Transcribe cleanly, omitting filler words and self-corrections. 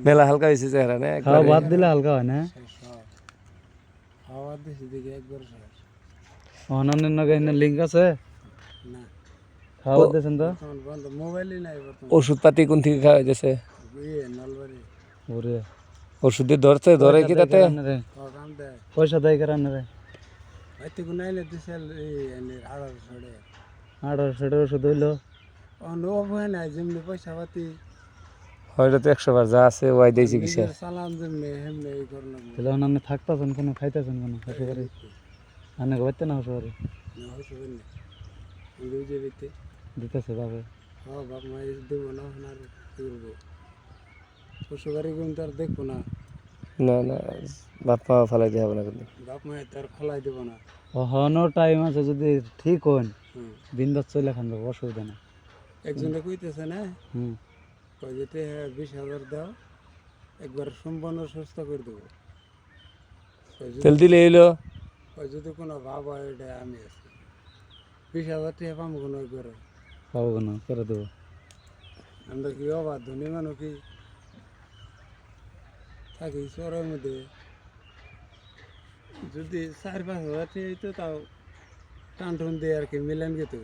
মেলা হালকা হয়েছে চেহারা না খাওয়া একবারে বাদ দিলে হালকা হয় না খাওয়া দিছি দেখি একবার শেষ অন্যান্য গাইনের লিঙ্ক আছে না খাওয়া বাদ দিয়েছেন তো বর্তমান বন্ধ মোবাইলই নাই বর্তমান ওষুধপাতি কোন থেকে খাওয়া যাচ্ছে নলবাড়ি ওরে ওষুধ দিয়ে ধরছে ধরে কি তাতে কাম দেয় পয়সা দেয় কারণ রে হয়তো কোনো আইলে দিছে আড়ার ছড়ে 1800 ওষুধ হইলো অনুভব হয় না যেমনি পয়সা পাতি হয়তো তো 100 বার যা আছে ওয়াই দিয়েছি কিসের নিজের চালান যেমনি হেমনি এই করলো তাহলে অন্যান্য থাকতেছেন কোনো খাইতেছেন কোনো একেবারে আনে বাড়তে না হসবারে বুঝে দিতে দিতেছে ভাবে হ্যাঁ বাপ মা দেবো না আর কি করবো শ্বশুরবাড়ি গুণ তো আর দেখবো না না না বাপ মা ফেলাই দিয়ে হবে না কিন্তু বাপ মায়ের তার ফলাই দেবো না হনো টাইম আছে যদি ঠিক হন হুম বিন্দাস চলে খান যাবো অসুবিধা না একজনে কইতেছে না হুম কই যেতে 20,000 দাও একবার সম্পূর্ণ সুস্থ করে দেবো তেল দিলে এলো কই যদি কোনো ভাব হয় এটা আমি আছি 20,000 টাকা পাবো কোনো একবারে পাবো না করে দেবো আমরা কি অবাধ ধনী মানুষ কি থাকি শহরের মধ্যে যদি 4-5 হাজার টাকা হইতো তাও টান টুন দিয়ে আর কি মিলেন গেতো